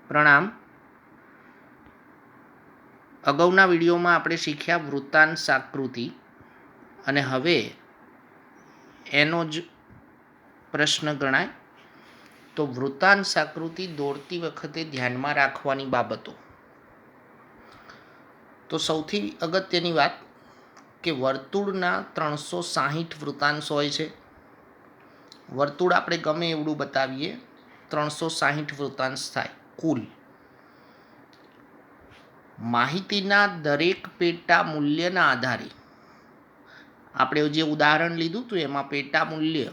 પ્રણામ. અગાઉના વિડીયોમાં આપણે શીખ્યા વૃત્તાંશ આકૃતિ અને હવે એનો જ પ્રશ્ન ગણાય તો વૃત્તાંશ આકૃતિ દોરતી વખતે ધ્યાનમાં રાખવાની બાબતો. તો સૌથી અગત્યની વાત કે વર્તુળના 360 વૃત્તાંશ હોય છે. વર્તુળ આપણે ગમે એવડું બતાવીએ 360 વૃત્તાંશ થાય કુલ. માહિતીના દરેક પેટા મૂલ્યના આધારે આપણે જે ઉદાહરણ લીધું હતું એમાં પેટા મૂલ્ય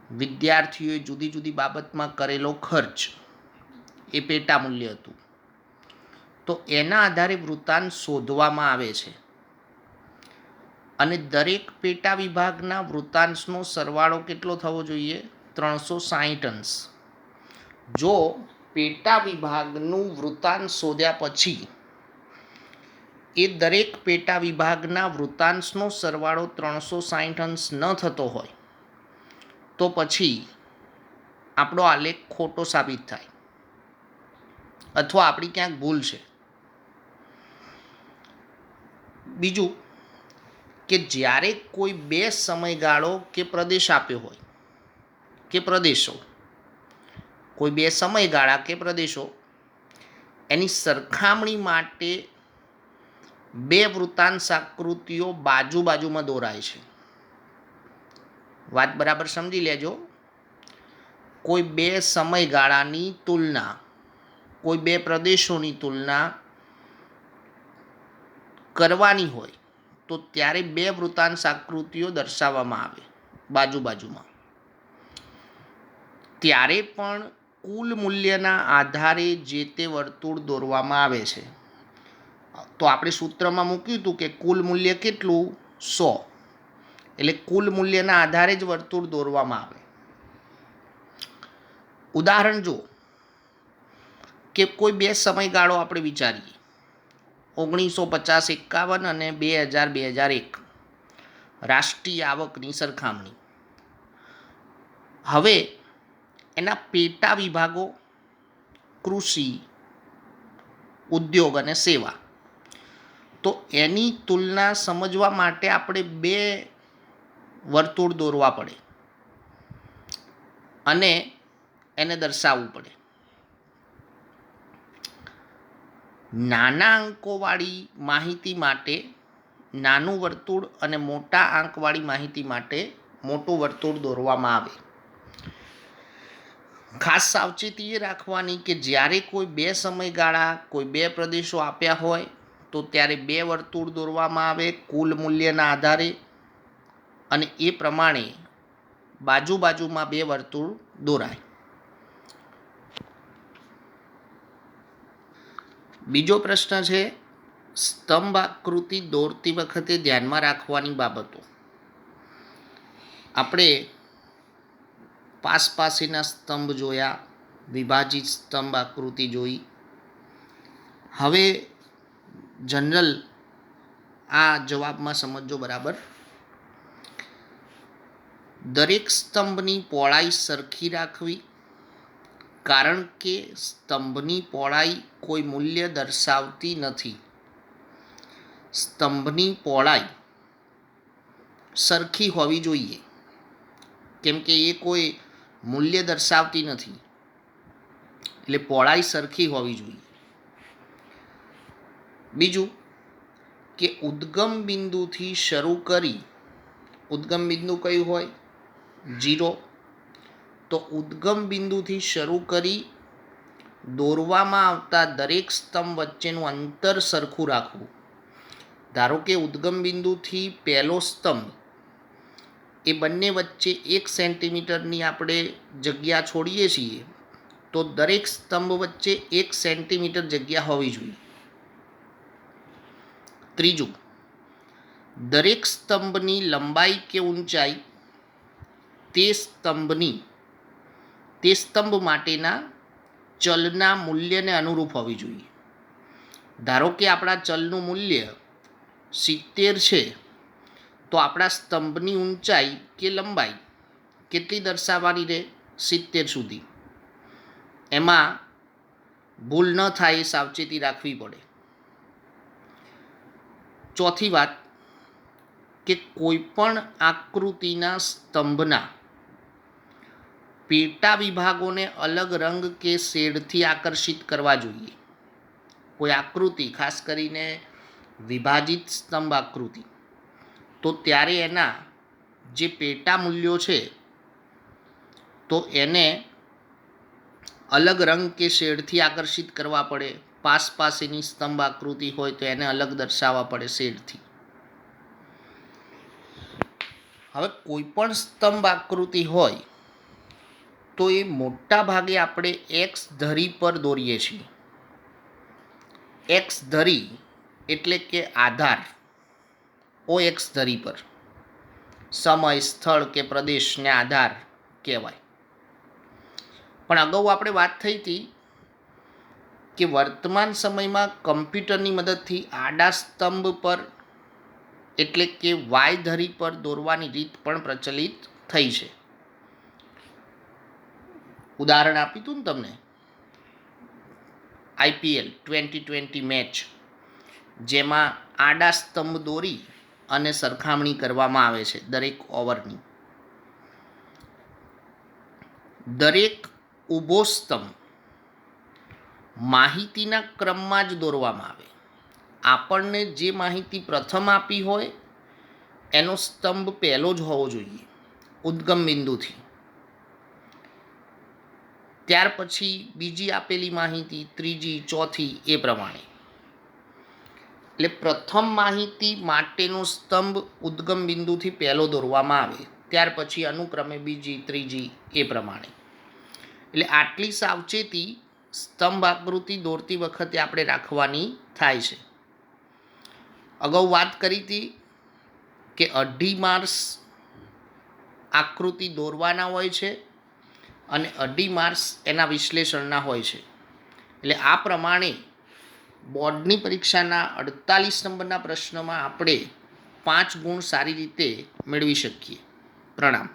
વિદ્યાર્થીઓએ જુદી જુદી બાબતમાં કરેલો ખર્ચ એ પેટા મૂલ્ય હતું. તો એના આધારે વૃત્તાંશ શોધવામાં આવે છે અને દરેક પેટા વિભાગના વૃત્તાંશનો સરવાળો કેટલો થવો જોઈએ? 360 અંશ. જો પેટા વિભાગનું વૃત્તાંશ શોધ્યા પછી એ દરેક પેટા વિભાગના વૃત્તાંશનો સરવાળો 360 અંશ ન થતો હોય તો પછી આપણો આલેખ ખોટો સાબિત થાય અથવા આપણી ક્યાંક ભૂલ છે. બીજું કે જ્યારે કોઈ બે સમયગાળો કે પ્રદેશ આપ્યો હોય કે પ્રદેશો, કોઈ બે સમયગાળા કે પ્રદેશો એની સરખામણી માટે બે વૃત્તાંશ આકૃતિઓ બાજુ બાજુમાં દોરાય છે. વાત બરાબર સમજી લેજો. કોઈ બે સમયગાળાની તુલના, કોઈ બે પ્રદેશોની તુલના કરવાની હોય તો ત્યારે બે વૃત્તાંશ આકૃતિઓ દર્શાવવામાં આવે બાજુ બાજુમાં. ત્યારે પણ કુલ મૂલ્યના આધારે જે તે વર્તુળ દોરવામાં આવે છે. તો આપણે સૂત્રમાં મૂક્યું હતું કે કુલ મૂલ્ય કેટલું? 100. એટલે કુલ મૂલ્યના આધારે જ વર્તુળ દોરવામાં આવે. ઉદાહરણ જો કે કોઈ બે સમયગાળો આપણે વિચારીએ 1950-51 અને 2000-2001 રાષ્ટ્રીય આવકની સરખામણી. હવે એના પેટા વિભાગો કૃષિ, ઉદ્યોગ અને સેવા. તો એની તુલના સમજવા માટે આપણે બે વર્તુળ દોરવા પડે અને એને દર્શાવવું પડે. નાના અંકોવાળી માહિતી માટે નાનું વર્તુળ અને મોટા આંકવાળી માહિતી માટે મોટું વર્તુળ દોરવામાં આવે. ખાસ સાવચેતી એ રાખવાની કે જ્યારે કોઈ બે સમયગાળા, કોઈ બે પ્રદેશો આપ્યા હોય તો ત્યારે બે વર્તુળ દોરવામાં આવે કુલ મૂલ્યના આધારે અને એ પ્રમાણે બાજુ બાજુમાં બે વર્તુળ દોરાય. બીજો પ્રશ્ન છે સ્તંભ આકૃતિ દોરતી વખતે ધ્યાનમાં રાખવાની બાબતો. આપણે પાસપાસીના સ્તંભ જોયા, વિભાજિત સ્તંભ આકૃતિ જોઈ. હવે જનરલ આ જવાબમાં સમજો બરાબર. દરેક સ્તંભની પહોળાઈ સરખી રાખવી, કારણ કે સ્તંભની પહોળાઈ કોઈ મૂલ્ય દર્શાવતી નથી. સ્તંભની પહોળાઈ સરખી હોવી જોઈએ કેમ કે એ કોઈ મૂલ્ય દર્શાવતી નથી, એટલે પહોળાઈ સરખી હોવી જોઈએ. બીજું કે ઉદ્ગમ બિંદુથી શરૂ કરી, ઉદ્ગમ બિંદુ કયું હોય? 0. તો ઉદ્ગમ બિંદુથી શરૂ કરી દોરવામાં આવતા દરેક સ્તંભ વચ્ચેનું અંતર સરખું રાખવું. ધારો કે ઉદ્ગમ બિંદુથી પહેલો સ્તંભ એ બંને વચ્ચે 1 સેન્ટીમીટરની આપણે જગ્યા છોડીએ છીએ તો દરેક સ્તંભ વચ્ચે 1 સેન્ટીમીટર જગ્યા હોવી જોઈએ. ત્રીજું, દરેક સ્તંભની લંબાઈ કે ઊંચાઈ તે સ્તંભ માટેના ચલના મૂલ્યને અનુરૂપ હોવી જોઈએ. ધારો કે આપણા ચલનું મૂલ્ય 70 છે તો આપણા સ્તંભની ઊંચાઈ કે લંબાઈ કેટલી દર્શાવવાની રહે? 70 સુધી. એમાં ભૂલ ન થાય એ સાવચેતી રાખવી પડે. ચોથી વાત કે કોઈપણ આકૃતિના સ્તંભના પેટા વિભાગોને અલગ રંગ કે શેડથી આકર્ષિત કરવા જોઈએ. કોઈ આકૃતિ, ખાસ કરીને વિભાજિત સ્તંભ આકૃતિ, તો ત્યારે એના જે પેટા મૂલ્યો છે તો એને અલગ રંગ કે શેડથી આકર્ષિત કરવા પડે. પાસ એની સ્તંભ આકૃતિ હોય તો એને અલગ દર્શાવવા પડે શેડથી. હવે કોઈ પણ સ્તંભ આકૃતિ હોય તો એ મોટા ભાગે આપણે એક્સ ધરી પર દોરીએ છીએ. એક્સ ધરી એટલે કે આધાર, ઓ એક્સ ધરી પર સમય, સ્થળ કે પ્રદેશને આધાર કહેવાય. પણ અગાઉ આપણે વાત થઈ હતી કે વર્તમાન સમયમાં કમ્પ્યુટરની મદદથી આડા સ્તંભ પર એટલે કે વાય ધરી પર દોરવાની રીત પણ પ્રચલિત થઈ છે. ઉદાહરણ આપ્યું હતું ને તમને, IPL 2020 મેચ, જેમાં આડા સ્તંભ દોરી અને સરખામણી કરવામાં આવે છે દરેક ઓવરની. દરેક ઊભો સ્તંભ માહિતીના ક્રમમાં જ દોરવામાં આવે. આપણને જે માહિતી પ્રથમ આપી હોય એનો સ્તંભ પહેલો જ હોવો જોઈએ ઉદ્ગમ બિંદુથી. ત્યાર પછી બીજી આપેલી માહિતી, ત્રીજી, ચોથી, એ પ્રમાણે. એટલે પ્રથમ માહિતી માટેનો સ્તંભ ઉદ્ગમ બિંદુથી પહેલો દોરવામાં આવે, ત્યાર પછી અનુક્રમે બીજી, ત્રીજી, એ પ્રમાણે. એટલે આટલી સાવચેતી સ્તંભ આકૃતિ દોરતી વખતે આપણે રાખવાની થાય છે. અગાઉ વાત કરી હતી કે 2.5 માર્ક્સ આકૃતિ દોરવાના હોય છે અને 2.5 માર્ક્સ એના વિશ્લેષણના હોય છે. એટલે આ પ્રમાણે બોર્ડની પરીક્ષાના 48 નંબરના પ્રશ્નમાં આપણે 5 ગુણ સારી રીતે મેળવી શકીએ. પ્રણામ.